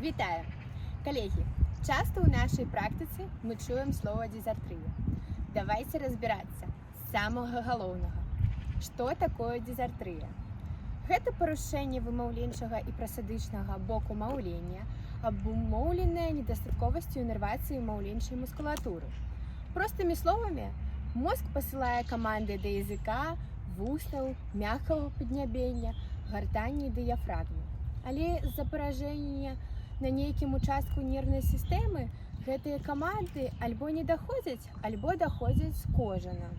Вітаю! Коллеги, часто у нашей практицы мы чуем слово дизартрия. Давайте разбираться з самого галоўнага. Што такое дизартрия? Гэта парушэнне вымаўленчага і прасадычнага боку маўлення, абумоўленае недастатковасцю іннервацыі маўленчай мускулатуры. Простымі словамі, мозг пасылае каманды да языка, вуснаў, мяккага паднябення, гартані і дыяфрагмы. Але з-за паражэння на нейкім участку нервнай сістэмы гэтыя каманды альбо не даходзяць, альбо даходзяць скожана.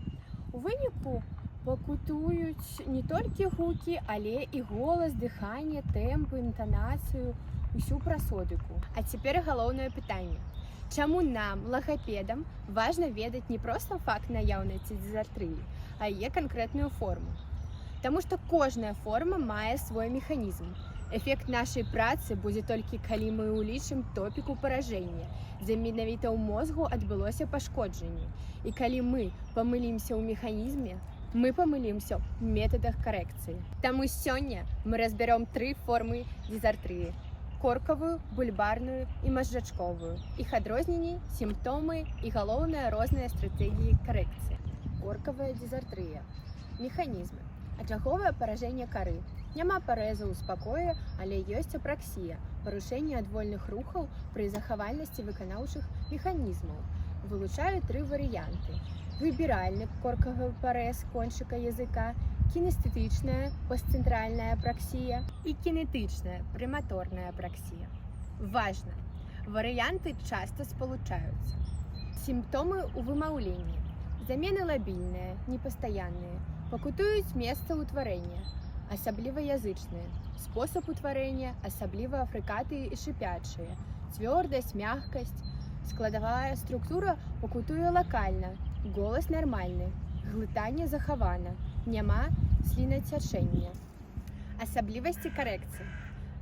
У выніку пакутуюць не толькі гукі, але і голас, дыханне, тэмп, інтанацыю, усю прасодыку. А цяпер галоўнае пытанне. Чаму нам, лагапедам, важна ведаць не проста факт наяўнасці дизартрыі, а яе канкрэтную форму? Таму што кожная форма мае свой механізм. Эфект нашай працы будзе толькі калі мы ўлічым топіку паражэння, дзе менавіта ў мозгу адбылося пашкоджанне. І калі мы памылімся ў механізме, мы памылімся ў метадах карэкцыі. Таму сёння мы разбяром 3 формы дизартрыі: коркавую, бульбарную і мазжачковую. Іх адрозненні, сімптомы і галоўныя розныя стратэгіі карэкцыі. Коркавая дизартрыя. Механізмы. Ачаговае паражэнне кары. Няма парэзу ў спакоі, але ёсць апраксія, парушэнне адвольных рухаў пры захавальнасці выканаўчых механізмаў. Вылучаю 3 варыянты: выбіральны коркавы парэз кончыка языка, кинестетычная постцентральная апраксія і кинетычная прыматорная апраксія. Важна! Варыянты часта спалучаюцца. Сімптомы ў вымаўленні. Замены лабільныя, непастаянныя, пакутуюць месца ўтварэння, асабліва язычныя, спосаб утварэння, асабліва фрыкаты і шыпячыя, цвёрдасць, мяккасць, складавая структура пакутуе лакальна, голас нармальны, глытанне захавана, няма слінацячэння. Асаблівасці карэкцыі.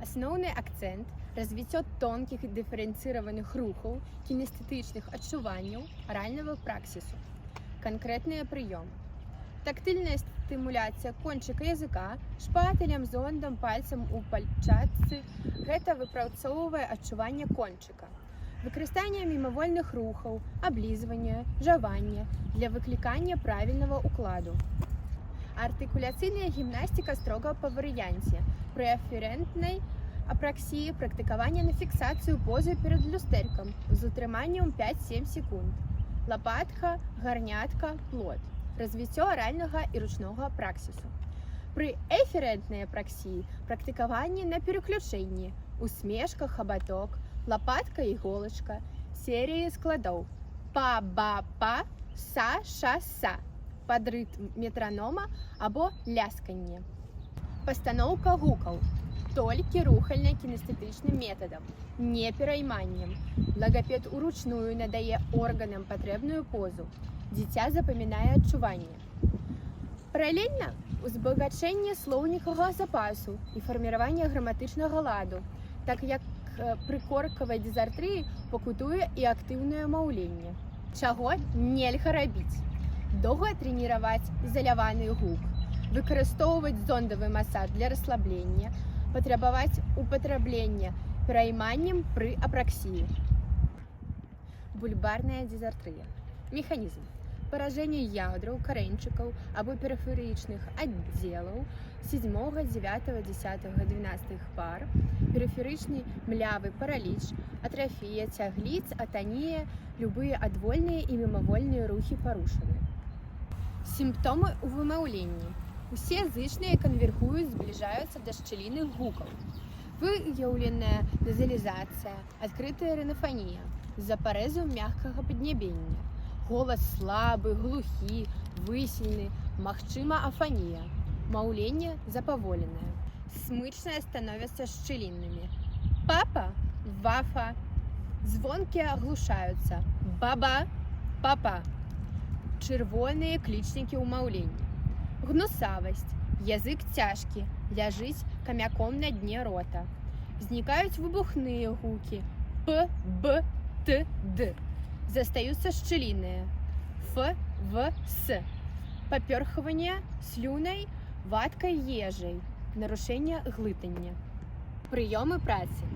Асноўны акцэнт – развіццё тонкіх дыферэнцыраваных рухаў, кинестетычных адчуванняў, аральнага праксісу. Канкрэтныя прыёмы. Тактыльная стымуляцыя кончыка языка шпатэлем, зондам, пальцам у пальчатцы. Гэта выпрацоўвае адчуванне кончыка. Выкарыстанне мімавольных рухаў, аблізвання, жавання для выклікання правільнага укладу. Артыкуляцыйная гімнастыка строга па варыянце. Пры аферэнтнай апраксіі практыкаванне на фіксацыю позы перад люстэркам з утрыманнем 5-7 секунд. Лапатка, гарнятка, плот. Развіццё аральнага і ручнога праксісу. Пры эферэнтнай апраксіі практыкаванне на пераключэнні, усмешка, хабаток, лапатка, іголачка, серыі складоў па-ба-па, са-ша-са, пад рытм метранома або лясканне. Пастаноўка гукаў. Толькі рухальна-кінестэтычным метадам, не перайманнем. Лагапед уручную надае органам патрэбную позу. Дзіця запамінае адчуванне. Паралельна узбагачэнне слоўнікавага запасу і фарміраванне граматычнага ладу, так як пры коркавай дизартрыі пакутуе і актыўнае маўленне. Чаго нельга рабіць? Доўга трэніраваць ізаляваны гук, выкарыстоўваць зондавы масаж для расслаблення, патрабаваць упатраблення перайманнем пры апраксіі. Бульбарная дизартрыя. Механізм. Паражэнне ядраў, карэньчыкаў або перыферычных аддзелаў 7, 9, 10, 12 пар, перыферычны млявы параліч, атрафія цягліц, атанія, любыя адвольныя і мімавольныя рухі парушаны. Сімптомы ў вымаўленні. Усе зычныя канвергуюць, збліжаюцца да шчылінных гукаў. Выяўленая назалізацыя, адкрытая рынафанія, з-за парэзу мяккага паднябення. Голас слабы, глухі, высільны, магчыма афанія. Маўленне запаволенае. Смычныя становяцца шчыліннымі. Папа, вафа. Звонкія аглушаюцца. Баба, папа. Чырвоныя клічнікі ў маўленні. Гнусавасць. Язык цяжкі, ляжыць камяком на дне рота. Знікаюць выбухныя гукі. П, Б, Т, Д. Застаюцца шчылінныя. Ф, В, С. Папёрхванне слюнай, вадкай ежай. Нарушэнне глытання. Прыёмы працы.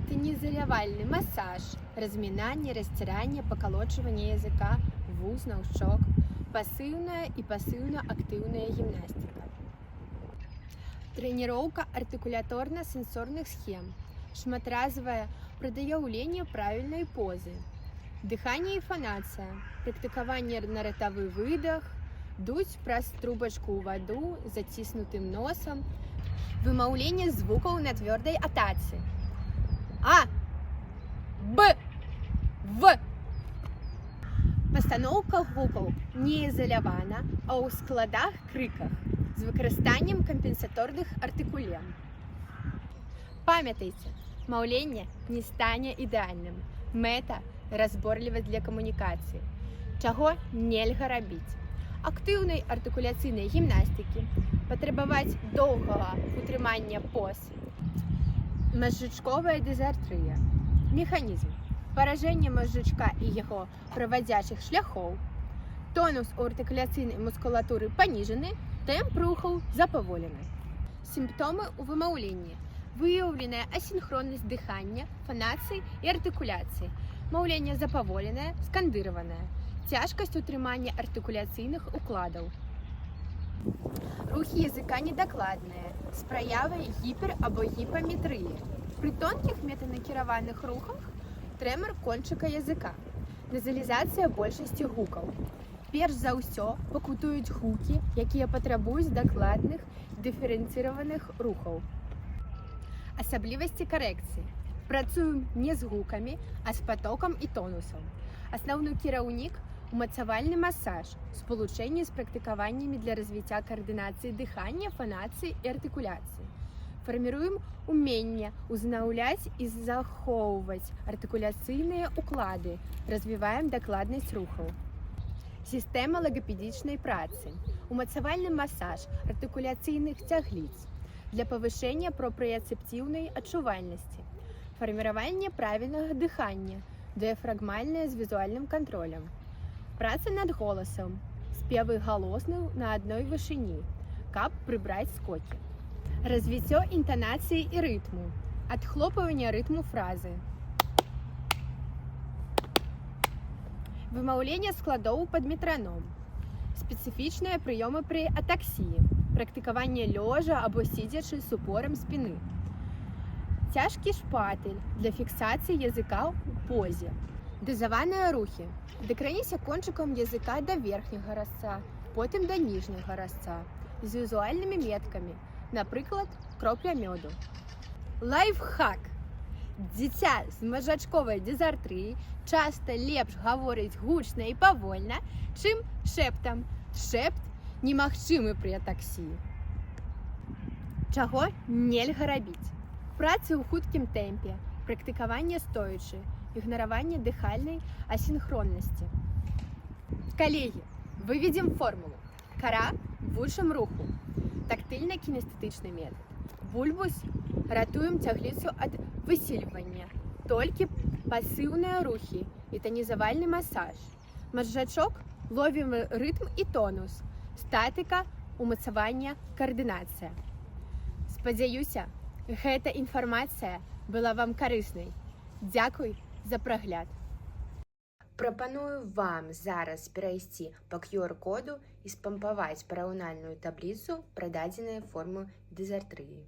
Тонизолировальный массаж, разминание, растирание, поколочивание языка, вуз, щек, пассивная и пассивно-активная гимнастика. Тренировка артикуляторно-сенсорных схем, шматразовое продоявление правильной позы, дыхание и фонация, практикование на ротовый выдох, дуть праз трубочку ў ваду з заціснутым носом, вымаўленне звукаў на твердой атацы. А, Б, В. Пастаноўка гукаў не ізалявана, а ў складах-крыках з выкарыстаннем кампенсаторных артыкулем. Памятайце, маўленне не стане ідэальным. Мэта – разборлівасць для камунікацыі. Чаго нельга рабіць? Актыўнай артыкуляцыйнай гімнастыкі, патрабаваць доўгага утрымання поз, мазжачковая дызартрыя. Механізм. Паражэнне мазжачка і яго правадзячых шляхоў, тонус у артыкуляцыйнай мускулатуры паніжаны, тэмп рухаў запаволены. Сімптомы ў вымаўленні. Выяўленая асінхроннасць дыхання, фанацыі і артыкуляцыі. Маўленне запаволенае, скандыраванае. Цяжкасць утрымання артыкуляцыйных укладаў. Рухі языка недакладныя, з праявай гіпер- або гіпаметрыі. Пры тонкіх метанакіраваных рухах трэмор кончыка языка. Назалізацыя большасці гукаў. Перш за ўсё пакутуюць гукі, якія патрабуюць дакладных дыферэнцыраваных рухаў. Асаблівасці карэкцыі. Працуем не з гукамі, а з патокам і тонусам. Асноўны кіраўнік – умацавальны масаж, спалучэнне з практыкаваннямі для развіцця каардынацыі дыхання, фанацыі і артыкуляцыі. Фарміруем уменне узнаўляць і захоўваць артыкуляцыйныя уклады, развіваем дакладнасць рухаў. Сістэма лагапедычнай працы. Умацавальны масаж артыкуляцыйных цягліц для павышэння пропрыяцэптыўнай адчувальнасці. Фарміраванне правільнага дыхання, дыяфрагмальнае з візуальным кантролем. Праца над голасам, спевы галосных на адной вышыні, каб прыбраць скокі. Развіццё інтанацыі і рытму, адхлопванне рытму фразы. Вымаўленне складоў пад метраном. Спецыфічныя прыёмы пры атаксіі, практыкаванне лёжа або сидзячы з упорам спіны. Цяжкі шпатель для фіксацыі языка ў позе. Дазаваныя рухі. Дакраніся кончыкам языка да верхняга разца, потым да ніжняга разца, з візуальнымі меткамі, напрыклад, кропля мёду. Лайфхак. Дзіця з мазжачковай дызартрыяй часта лепш гаворыць гучна і павольна, чым шэптам. Шэпт немагчымы пры атаксіі. Чаго нельга рабіць? Працы ў хуткім тэмпе, практыкаванне стоячы, ігнараванне дыхальнай асінхроннасці. Калегі, выведзем формулу. Кара – вучым руху. Тактыльна-кінестэтычны метад. Бульбус – ратуем цягліцу ад высільвання. Толькі пасіўныя рухі і тонізавальны масаж. Мазжачок – ловім рытм і тонус. Статыка – умацаванне, каардынацыя. Спадзяюся, гэта інфармацыя была вам карыснай. Дзякуй за прагляд. Прапаную вам зараз перайсці па QR-коду і спампаваць параўнальную табліцу пра дадзеныя формы дызартрыі.